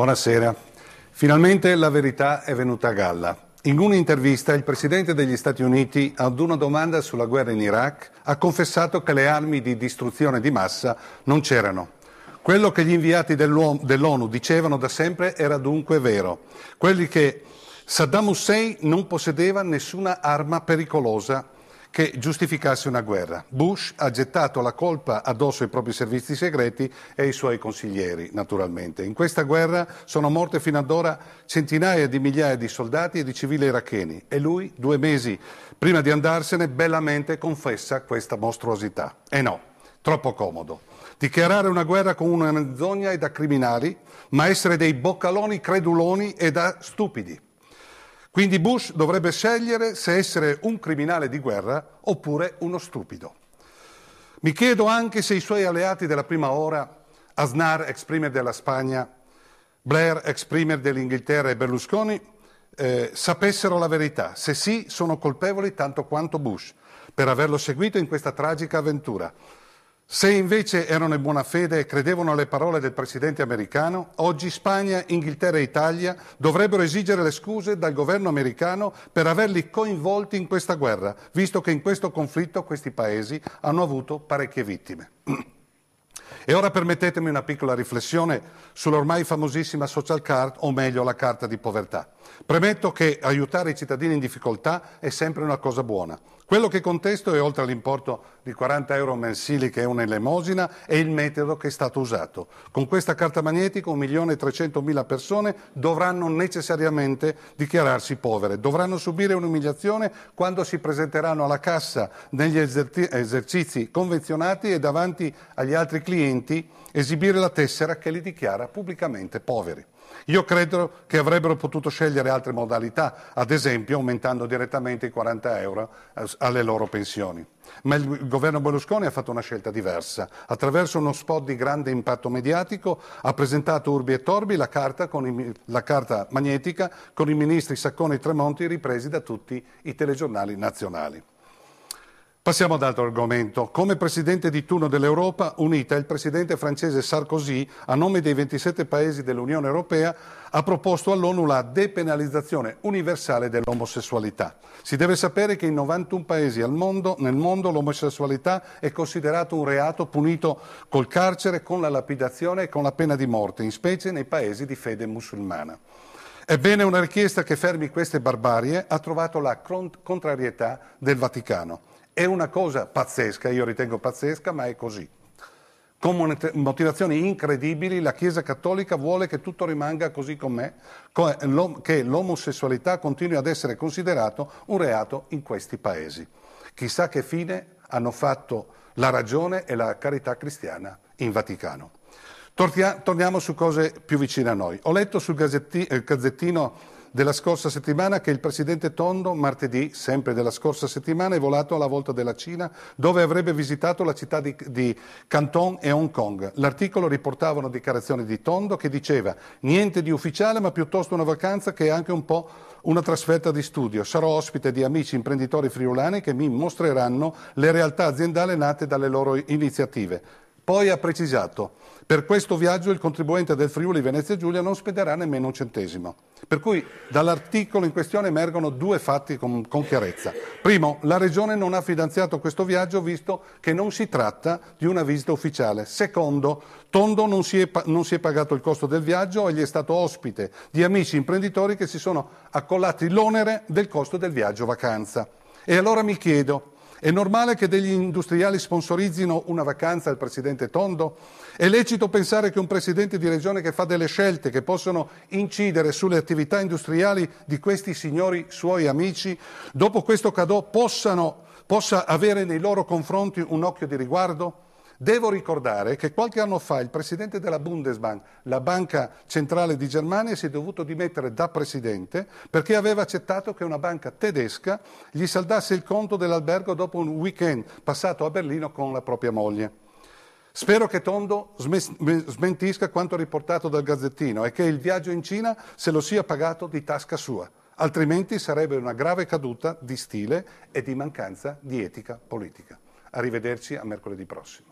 Buonasera. Finalmente la verità è venuta a galla. In un'intervista il Presidente degli Stati Uniti, ad una domanda sulla guerra in Iraq, ha confessato che le armi di distruzione di massa non c'erano. Quello che gli inviati dell'ONU dicevano da sempre era dunque vero. Quelli che Saddam Hussein non possedeva nessuna arma pericolosa che giustificasse una guerra. Bush ha gettato la colpa addosso ai propri servizi segreti e ai suoi consiglieri, naturalmente. In questa guerra sono morte fino ad ora centinaia di migliaia di soldati e di civili iracheni e lui, 2 mesi prima di andarsene, bellamente confessa questa mostruosità. E no, troppo comodo. Dichiarare una guerra con una menzogna è da criminali, ma essere dei boccaloni creduloni è da stupidi. Quindi Bush dovrebbe scegliere se essere un criminale di guerra oppure uno stupido. Mi chiedo anche se i suoi alleati della prima ora, Aznar, ex premier della Spagna, Blair, ex premier dell'Inghilterra e Berlusconi, sapessero la verità. Se sì, sono colpevoli tanto quanto Bush per averlo seguito in questa tragica avventura. Se invece erano in buona fede e credevano alle parole del presidente americano, oggi Spagna, Inghilterra e Italia dovrebbero esigere le scuse dal governo americano per averli coinvolti in questa guerra, visto che in questo conflitto questi paesi hanno avuto parecchie vittime. E ora permettetemi una piccola riflessione sull'ormai famosissima social card, o meglio la carta di povertà. Premetto che aiutare i cittadini in difficoltà è sempre una cosa buona. Quello che contesto è, oltre all'importo di 40 euro mensili che è un'elemosina, è il metodo che è stato usato. Con questa carta magnetica 1.300.000 persone dovranno necessariamente dichiararsi povere, dovranno subire un'umiliazione quando si presenteranno alla cassa negli esercizi convenzionati e davanti agli altri clienti esibire la tessera che li dichiara pubblicamente poveri. Io credo che avrebbero potuto scegliere altre modalità, ad esempio aumentando direttamente i 40 euro alle loro pensioni. Ma il governo Berlusconi ha fatto una scelta diversa. Attraverso uno spot di grande impatto mediatico ha presentato urbi e torbi la carta magnetica con i ministri Sacconi e Tremonti ripresi da tutti i telegiornali nazionali. Passiamo ad altro argomento. Come presidente di turno dell'Europa Unita, il presidente francese Sarkozy, a nome dei 27 paesi dell'Unione Europea, ha proposto all'ONU la depenalizzazione universale dell'omosessualità. Si deve sapere che in 91 paesi nel mondo l'omosessualità è considerato un reato punito col carcere, con la lapidazione e con la pena di morte, in specie nei paesi di fede musulmana. Ebbene, una richiesta che fermi queste barbarie ha trovato la contrarietà del Vaticano. È una cosa pazzesca, io ritengo pazzesca, ma è così. Con motivazioni incredibili la Chiesa Cattolica vuole che tutto rimanga così com'è, che l'omosessualità continui ad essere considerato un reato in questi paesi. Chissà che fine hanno fatto la ragione e la carità cristiana in Vaticano. Torniamo su cose più vicine a noi. Ho letto sul Gazzettino della scorsa settimana che il presidente Tondo, martedì, sempre della scorsa settimana, è volato alla volta della Cina, dove avrebbe visitato la città di Canton e Hong Kong. L'articolo riportava una dichiarazione di Tondo che diceva: niente di ufficiale, ma piuttosto una vacanza che è anche un po' una trasferta di studio. Sarò ospite di amici imprenditori friulani che mi mostreranno le realtà aziendali nate dalle loro iniziative. Poi ha precisato: per questo viaggio il contribuente del Friuli Venezia Giulia non spenderà nemmeno un centesimo. Per cui dall'articolo in questione emergono 2 fatti con chiarezza. Primo, la Regione non ha finanziato questo viaggio visto che non si tratta di una visita ufficiale. Secondo, Tondo non si è pagato il costo del viaggio e gli è stato ospite di amici imprenditori che si sono accollati l'onere del costo del viaggio vacanza. E allora mi chiedo: è normale che degli industriali sponsorizzino una vacanza al presidente Tondo? È lecito pensare che un presidente di regione che fa delle scelte che possono incidere sulle attività industriali di questi signori suoi amici, dopo questo cadeau possa avere nei loro confronti un occhio di riguardo? Devo ricordare che qualche anno fa il presidente della Bundesbank, la banca centrale di Germania, si è dovuto dimettere da presidente perché aveva accettato che una banca tedesca gli saldasse il conto dell'albergo dopo un weekend passato a Berlino con la propria moglie. Spero che Tondo smentisca quanto riportato dal Gazzettino e che il viaggio in Cina se lo sia pagato di tasca sua, altrimenti sarebbe una grave caduta di stile e di mancanza di etica politica. Arrivederci a mercoledì prossimo.